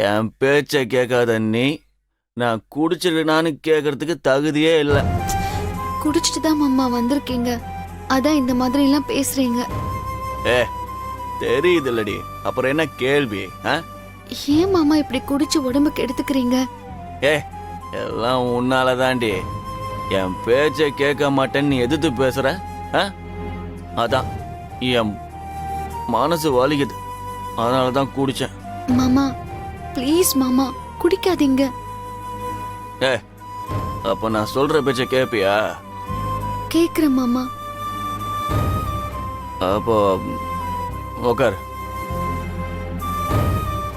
என் பேச்ச கேட்காத நீ நான் குடிச்சிருக்கனான்னு கேட்கறதுக்கு தகுதியே இல்லை. குடிச்சிட்டு தான் மாமா வந்திருக்கீங்க, அதான் இந்த மாதிரி எல்லாம் பேசுறீங்க. ஏ தெரியுது இல்லடி, அப்புறம் என்ன கேள்வி? ஏன் மாமா இப்படி குடிச்சு உடம்புக்கு எடுத்துக்கிறீங்க? ஏ எல்லாம் உன்னாலதாண்டி. என் பேச்ச கேட்க மாட்டேன்னு நீ எதிர்த்து பேசுற. அதான் என் மனசு வலிக்குது, அதனாலதான் குடிச்சேன். மாமா ப்ளீஸ் மாமா குடிக்காதீங்க. ஏ அப்ப நான் சொல்ற பேச்ச கேப்பியா? கேக்குறேன் மாமா. அப்போ உட்கார்.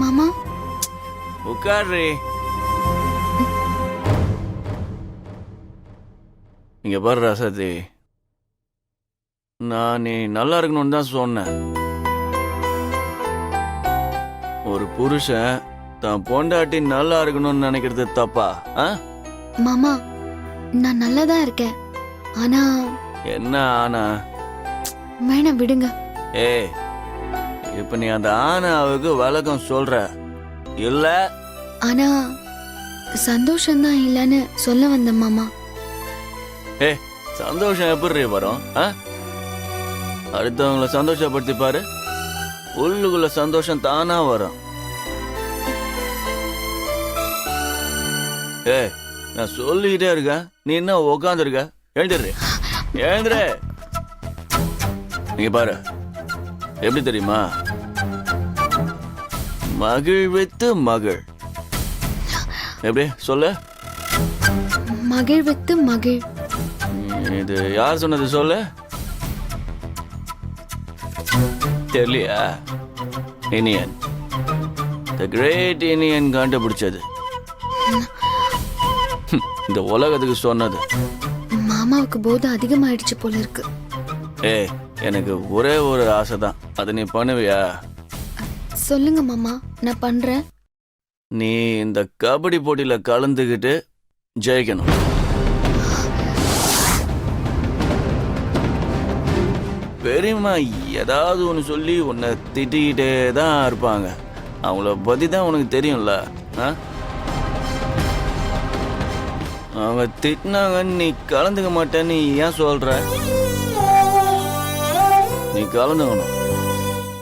மாமா உட்கார்றி. இங்க பாரு ரசதி, நான் நீ நல்லா இருக்கணும்னு தான் சொன்னேன். ஒரு புருஷன் தான் பொண்டாட்டி நல்லா இருக்கணும்னு நினைக்கிறது தப்பா? மாமா நான் நல்லா தான் இருக்கேன். ஆனா என்ன ஆனா? வேணாம் விடுங்க. ஏய் இப்ப நீ அந்த ஆனாவுக்கு வழக்கம் சொல்ற இல்ல? ஆனா சந்தோஷம் தான் இல்லன்னு சொல்ல வந்த மாமா. ஏ சந்தோஷம் எப்படி வரும்? அடுத்தவங்களை சந்தோஷப்படுத்தி பாரு, உள்ளுக்குள்ள சந்தோஷம் தானா வரும். ஏ நான் சொல்லிக்கிட்டே இருக்கேன், நீ என்ன உக்காந்துருக்க? எழுந்துரு எழுந்துரு. நீங்க பாரு எப்படி தெரியுமா, மகிழ்வித்து மகிழ். எப்படி சொல்லு? மகிழ்வித்து மகிழ். இது யார் சொன்னது சொல்லு? தெரியலையா? இனியன், தி கிரேட் இனியன் கண்டுபிடிச்சது, இந்த உலகத்துக்கு சொன்னது. மாமாவுக்கு போதை அதிகமாயிடுச்சு போல இருக்கு. ஏ எனக்கு ஒரே ஒரு ஆசை தான், அதை நீ பண்ணுவியா? சொல்லுங்க மாமா, நான் பண்றேன். நீ இந்த கபடி போட்டியில கலந்துக்கிட்டு ஜெயிக்கணும். பெரியம்மா ஏதாவது ஒன்று சொல்லி உன்னை திட்டிக்கிட்டே தான் இருப்பாங்க, அவங்கள பற்றி தான் உனக்கு தெரியும்ல. அவங்க திட்டினாங்கன்னு நீ கலந்துக்க மாட்டேன்னு ஏன் சொல்ற? நீ கலந்துக்கணும்,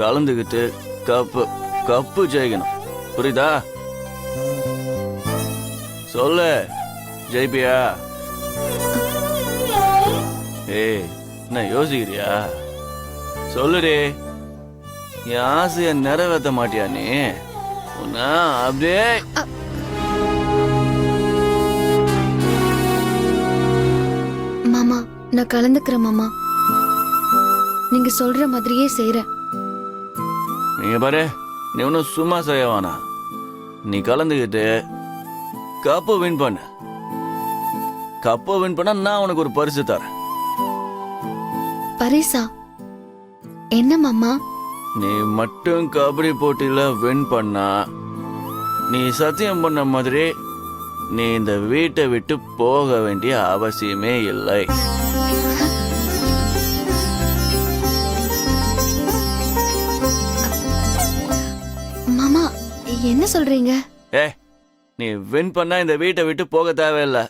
கலந்துக்கிட்டு கப்பு கப்பு ஜெயிக்கணும், புரியுதா? சொல்லு, ஜெயிப்பியா? ஏய் என்ன யோசிக்கிறியா? சொல்லுடே, என் ஆசைய நிறைவேற்ற மாட்டியா நீ? உன்ன அப்படியே மாமா நான் கலந்துக்கிறேன் மாமா, நீங்க சொல்ற மாதிரியே செய்யறேன். நீங்க பாரு, நீ ஒன்னும் சும்மா செய்ய வேணாம், நீ கலந்துக்கிட்டு கப்பை வின் பண்ண. கப்பை வின் பண்ண நான் உனக்கு ஒரு பரிசு தரேன். பரிசா? என்ன மாமா? நீ மட்டும் கபடி போட்டியில வின் பண்ணா, நீ சத்தியம் பண்ண மாதிரி நீ இந்த வீட்டை விட்டு போக வேண்டிய அவசியமே இல்லை. மாமா என்ன சொல்றீங்க? ஏ நீ வின் பண்ணா இந்த வீட்டை விட்டு போக தேவையில்லை,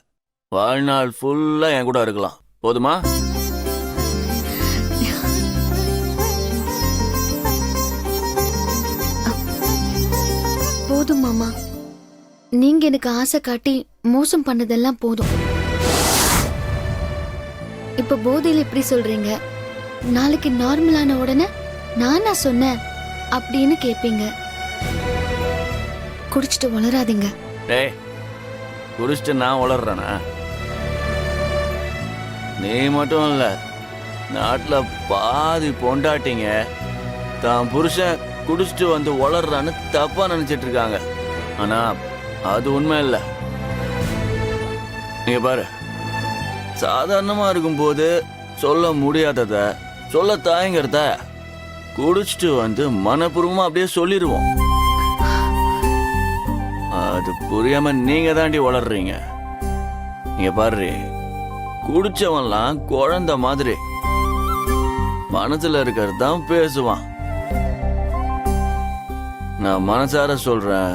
வாழ்நாள் ஃபுல்லா என் கூட இருக்கலாம், போதுமா? போதும் மாமா, நீங்க எனக்கு ஆசை காட்டி மோசம் பண்ணதெல்லாம் போதும். இப்ப போதையில எப்படி சொல்றீங்க, நாளைக்கு நார்மலான உடனே நானா சொன்னேன் அப்படின்னு கேப்பீங்க. குடிச்சிட்டு வளராதீங்க. டேய் குடிச்சிட்டு நான் வளர்றேனா? நீ மட்டும் இல்ல, நாட்டுல பாதி பொண்டாட்டிங்க தான் புருஷன் குடிச்சிட்டு வந்து வளர்றான்னு தப்பா நினைச்சிட்டு இருக்காங்க. ஆனா அது உண்மை இல்ல. நீங்க பாரு, சாதாரணமா இருக்கும்போது சொல்ல முடியாதத, சொல்ல தயங்கிறத குடிச்சிட்டு வந்து மனப்பூர்வமா அப்படியே சொல்லிடுவோம். அது புரியாம நீங்க தாண்டி வளர்றீங்க. நீங்க பாரு, குடிச்சவன்லாம் குழந்தை மாதிரி மனசுல இருக்கிறது தான் பேசுவான். நான் மனசார சொல்றேன்,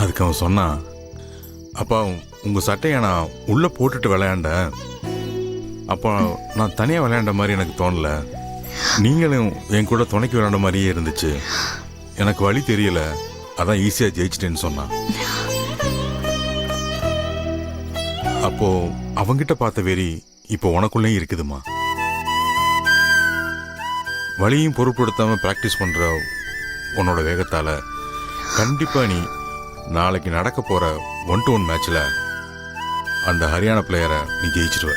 அதுக்கு அவன் சொன்னான், அப்பா உங்கள் சட்டையை நான் உள்ளே போட்டுட்டு விளையாண்டேன். அப்போ நான் தனியாக விளையாண்ட மாதிரி எனக்கு தோணல, நீங்களும் என் கூட துணைக்கு விளையாண்ட மாதிரியே இருந்துச்சு. எனக்கு வழி தெரியல, அதான் ஈஸியாக ஜெயிச்சிட்டேன்னு சொன்னான். அப்போ அவங்கிட்ட பார்த்த வெறி இப்போ உனக்குள்ளேயும் இருக்குதுமா. வழியும் பொருட்படுத்தாம பிராக்டிஸ் பண்ற உன்னோட வேகத்தால கண்டிப்பா நீ நாளைக்கு நடக்க போற 1-to-1 மேட்ச்ல அந்த ஹரியானா பிளேயரை நீ ஜெயிச்சிருவ.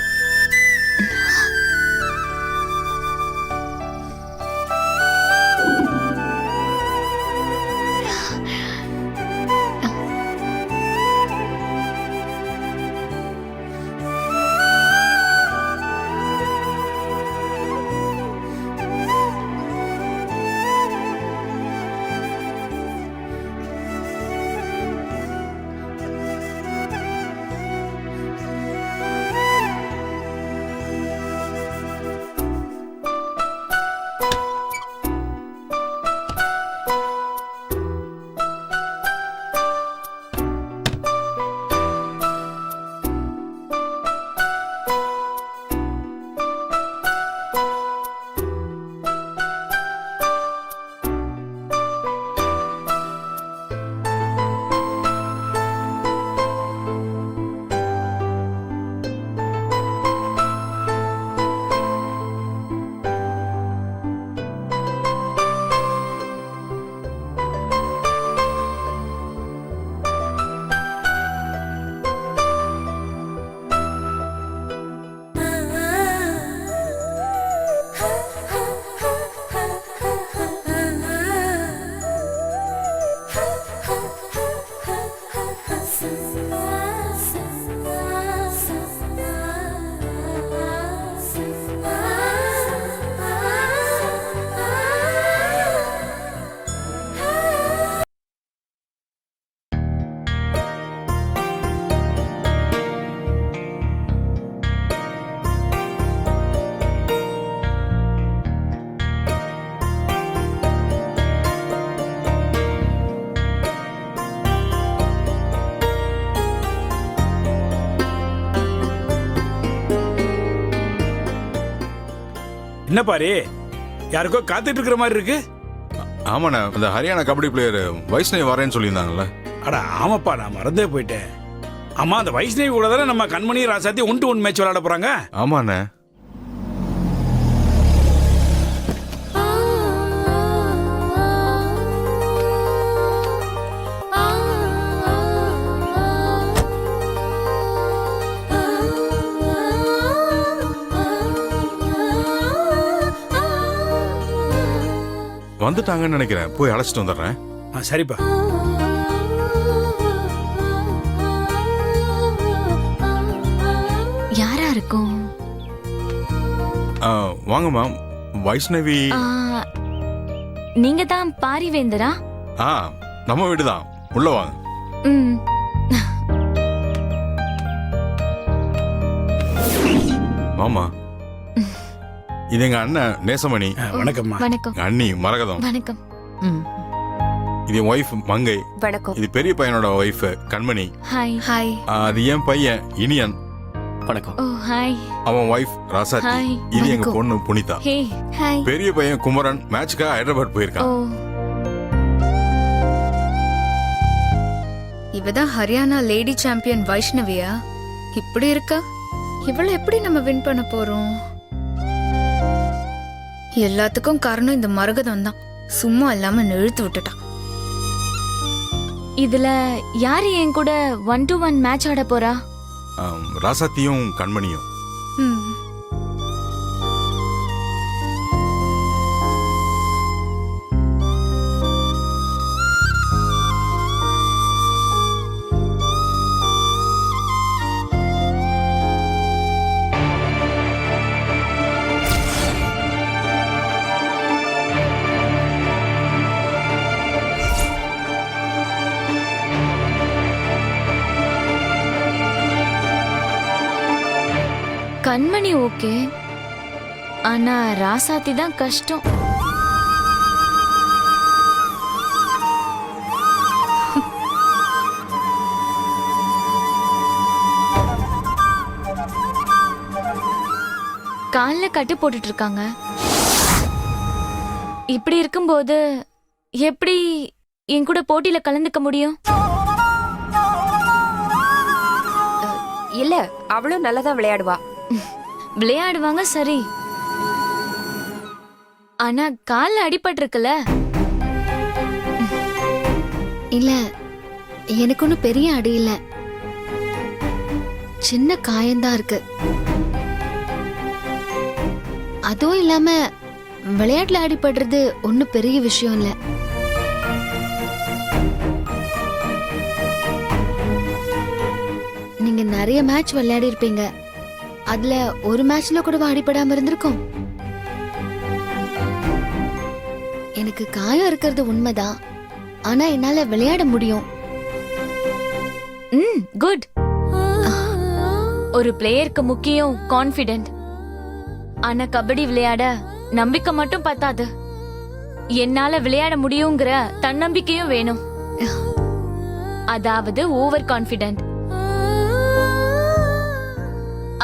என்ன பாரு, யாருக்கோ காத்துட்டு இருக்கிற மாதிரி இருக்கு. ஆமாண்ணா, அந்த ஹரியானா கபடி பிளேயர் வைஷ்ணவி வரேன்னு சொல்லியிருந்தாங்கல்ல. அட ஆமாப்பா, நான் மறந்தே போயிட்டேன். ஆமா, அந்த வைஷ்ணவி கூட தானே நம்ம கண்மணி ராசாத்தி 1-to-1 மேட்ச் விளையாட போறாங்க. ஆமாண்ணே. வந்துட்டாங்கன்னு நினைக்கிறேன், போய் அழைச்சிட்டு வந்துடுறேன். சரிப்பா. யாரா இருக்கும்? வாங்கம்மா, வைஷ்ணவி. நீங்க தான் பாரிவேந்தரா? நம்ம வீடுதான், உள்ள வாங்க. மாமா, இது எங்க அண்ணன் நேசமணி. வணக்கம்மா. வணக்கம். அண்ணி மரகதம். வணக்கம். இது என் ஒய்ஃப் மங்கை. வணக்கம். இது பெரிய பையனோட ஒய்ஃப் கண்மணி. ஹாய். ஹாய். அது என் பையன் இனியன். வணக்கம். ஓ ஹாய். அவன் ஒய்ஃப் ராசாத்தி. ஹாய். இது எங்க வணக்கம். பொண்ணு புனிதா. ஹே. ஹாய். பெரிய பையன் குமரன் மேட்ச்க்காக ஹைதராபாத் ஓ போயிருக்கான். இவதான் ஹரியானா லேடி சாம்பியன் வைஷ்ணவியா? இப்படி இருக்கா? இவளை எப்படி நம்ம வின் பண்ண போறோம்? எல்லாத்துக்கும் காரணம் இந்த மரகதம் தான். சும்மா இல்லாம இழுத்து விட்டுட்டான். இதுல யாரு என் கூட 1-to-1 மேட்ச் ஆட போறா? ராசாத்தியும் கண்மணியும். ம். கண்மணி ஓகே, ஆனா ராசாத்தி தான் கஷ்டம். கால்ல கட்டு போட்டுட்டு இருக்காங்க. இப்படி இருக்கும்போது எப்படி என் கூட போட்டியில கலந்துக்க முடியும்? இல்ல, அவளும் நல்லாதான் விளையாடுவா. விளையாடுவாங்க சரி, ஆனா கால்ல அடிபட்டு இருக்குல்ல. இல்ல, எனக்கு ஒன்றும் பெரிய அடி இல்ல, சின்ன காயம்தான் இருக்கு. அதுவும் இல்லாம விளையாட்டுல அடிபடுறது ஒன்றும் பெரிய விஷயம் இல்ல. நீங்க நிறைய மேட்ச் விளையாடி இருப்பீங்க, அதுல ஒரு மேட்ச்ல கூட அடிபடாம இருந்திருக்கும். எனக்கு காயம் இருக்கிறது உண்மைதான், ஆனா என்னால விளையாட முடியும். குட். ஒரு பிளேயருக்கு முக்கியம் கான்ஃபிடென்ட். ஆனா கபடி விளையாட நம்பிக்கை மட்டும் பத்தாது, என்னால விளையாட முடியுங்கிற தன்னம்பிக்கையும் வேணும். அதாவது ஓவர் கான்ஃபிடென்ட்.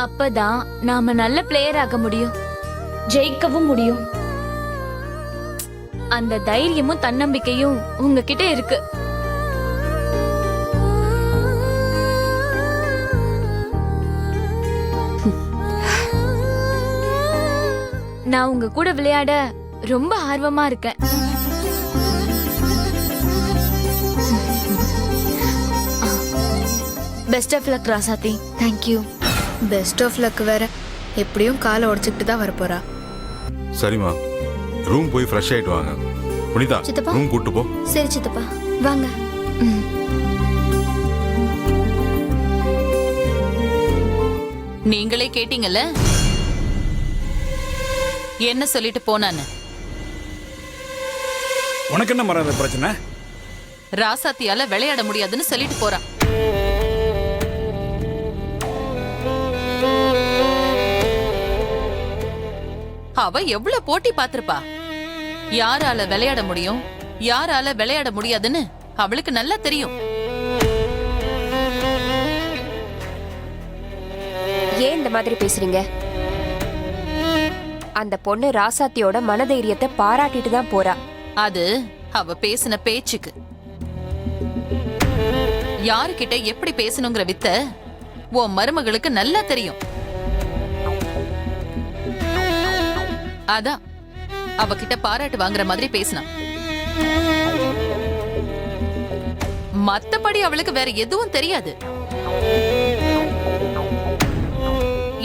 அப்பதான் நாம நல்ல பிளேயர் ஆக முடியும், ஜெயிக்கவும் முடியும். அந்த தைரியமும் தன்னம்பிக்கையும் உங்ககிட்ட இருக்கு. நான் உங்க கூட விளையாட ரொம்ப ஆர்வமா இருக்கேன். பெஸ்ட் ஆஃப் லக் ராசாத்தி. தேங்க்யூ. பெஸ்ட் ஆஃப் லக் வேற, எப்படியும் காலை உடச்சிக்கிட்டு தான் வரப்போறா. சரிம்மா, ரூம் போய் ஃப்ரெஷ் ஆயிட்டு வாங்க. புனிதா, சித்தப்பா. ரூம் கூட்டு போ. சரி சித்தப்பா, வாங்க. நீங்களே கேட்டீங்கல்ல என்ன சொல்லிட்டு போனான்னு. உனக்கு என்ன மரம் பிரச்சனை? ராசாத்தியால விளையாட முடியாதுன்னு சொல்லிட்டு போறா. அவ எவ்வளவு போட்டி பாத்திருப்பா. யாரால விளையாட முடியும், யாரால விளையாட முடியாதுன்னு அவளுக்கு நல்லா தெரியும். ஏன் இந்த மாதிரி பேசுறீங்க? அந்த பொண்ணு ராசாத்தியோட மனதைரியத்தை பாராட்டிட்டு தான் போறா. அது அவ பேசின பேச்சுக்கு. யாருக்கிட்ட எப்படி பேசணுங்கிற வித்த உன் மருமகளுக்கு நல்லா தெரியும். அதான் அவகிட்ட பாராட்டு வாங்குற மாதிரி பேசினான். மத்தபடி அவளுக்கு வேற எதுவும் தெரியாது.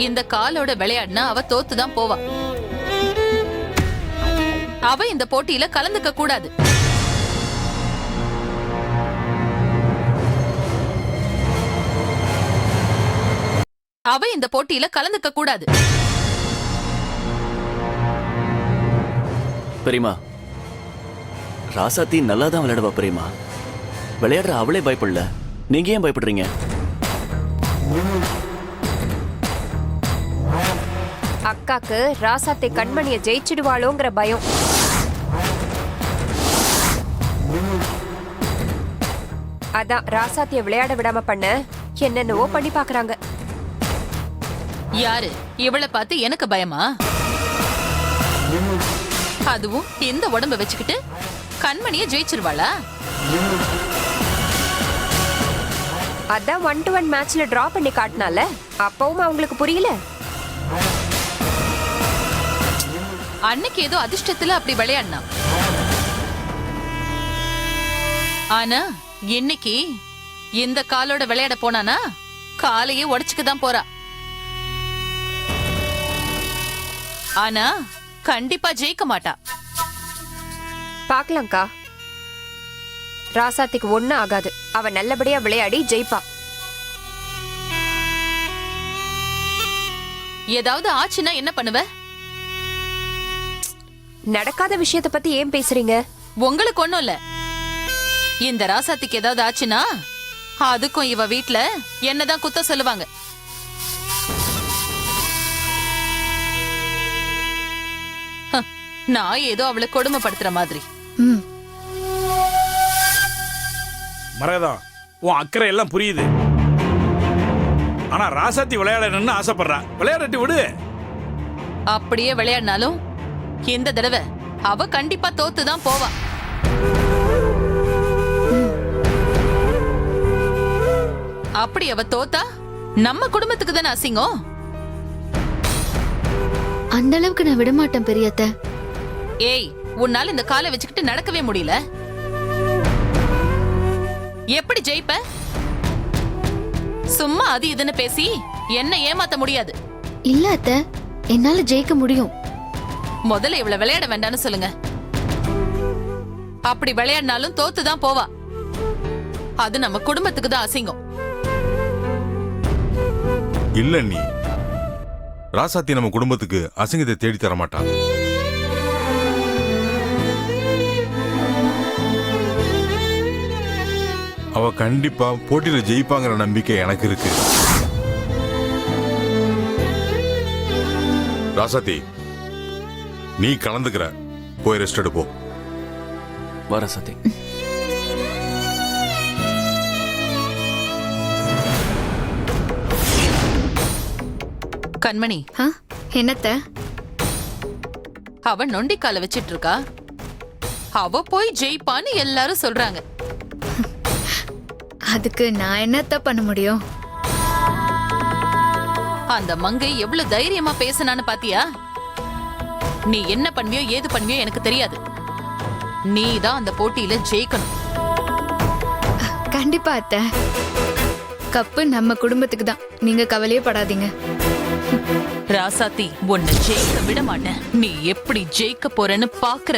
இந்த காலோட விளையாடினா அவ தோத்துதான் போவா. அவ இந்த போட்டியில கலந்துக்க கூடாது. அவ இந்த போட்டியில கலந்துக்க கூடாது. பெரியமா, ராசாத்தி நல்லா தான் விளையாடுவா பெரியமா. விளையாடுற அவளே பயப்படல, நீங்க ஏன் பயப்படுறீங்க? அக்காக்கு ராசாத்தை கண்மணிய ஜெயிச்சிடுவாளோங்கிற பயம். அதான் ராசாத்திய விளையாட விடாம பண்ண என்னென்னவோ பண்ணி பாக்குறாங்க. யாரு இவளை பார்த்து எனக்கு பயமா? அதுவும் இந்த உடம்ப வச்சுக்கிட்டு கண்மணிய ஜெயிச்சிருவாளா? அதான் 1-1 மேட்ச்ல டிரா பண்ணி காட்டினால அப்பவும் அவங்களுக்கு புரியல. அன்னைக்கு ஏதோ அதிர்ஷ்டத்துல அப்படி விளையாடினா. ஆனா இன்னைக்கு இந்த காலோட விளையாட போனானா காலையே உடைச்சுக்கு தான் போறா. ஆனா கண்டிப்பா ஜெயிக்க மாட்டா. பாக்கலாம்க்கா, ராசாத்திக்கு ஒண்ணும் ஆகாது. அவ நல்லபடியா விளையாடி ஜெயிப்பா. ஏதாவது ஆச்சுன்னா என்ன பண்ணுவ? நடக்காத விஷயத்த பத்தி ஏன் பேசுறீங்க? உங்களுக்கு ஒண்ணும் இல்ல. இந்த ராசாத்திக்கு ஏதாவது ஆச்சுன்னா அதுக்கும் இவ வீட்ல என்னதான் குத்த சொல்லுவாங்க. நான் ஏதோ அவளை கொடுமைப்படுத்துற மாதிரி. மரகதம், உன் அக்கறை எல்லாம் புரியுது. ஆனா ராசாத்தி விளையாடணும்னு ஆசைப்படுறா, விளையாடட்டி விடு. அப்படியே விளையாடினாலும் இந்த தடவை அவ கண்டிப்பா தோத்துதான் போவா. அப்படி அவ தோத்தா நம்ம குடும்பத்துக்கு தானே அசிங்கம். அந்த அளவுக்கு நான் விட மாட்டேன் பெரியத்த. ஏய், உன்னால இந்த காலை வச்சுக்கிட்டு நடக்கவே முடியல. எப்படி ஜெயிப்ப? சும்மா அது இதுன்னு பேசி என்ன ஏமாத்த முடியாது. இல்ல அத்த, என்னால ஜெயிக்க முடியும். முதல்ல இவ்வளவு விளையாட வேண்டாம்னு சொல்லுங்க. அப்படி விளையாடினாலும் தோத்துதான் போவா. அது நம்ம குடும்பத்துக்கு தான் அசிங்கம். இல்ல நீ ராசாத்தி நம்ம குடும்பத்துக்கு அசிங்கத்தை தேடி தர மாட்டாங்க. அவ கண்டிப்பா போட்டியில ஜெயிப்பாங்கிற நம்பிக்கை எனக்கு இருக்கு. ராசாத்தி, நீ கலந்துக்கிற, போய் ரெஸ்ட் எடுப்போ. வர சத்தி. கண்மணி, ஆ, என்னத்த? அவ நொண்டிக்கால வச்சிட்டு இருக்கா. அவ போய் ஜெயிப்பான்னு எல்லாரும் சொல்றாங்க. அதுக்கு நான் என்னத்த பண்ண முடியும்? அந்த மங்கை எவ்வளவு தைரியமா பேசினான்னு பாத்தியா? நீ என்ன பண்ணுவியோ ஏது பண்ணுவியோ எனக்கு தெரியாது. நீ தான் அந்த போட்டியில ஜெயிக்கணும். கண்டிப்பா அத்த. கப்பு நம்ம குடும்பத்துக்கு தான், நீங்க கவலையே படாதீங்க. ராசாத்தி, உன்னை ஜெயிக்க விட மாட்டேன். நீ எப்படி ஜெயிக்க போறன்னு பாக்குற.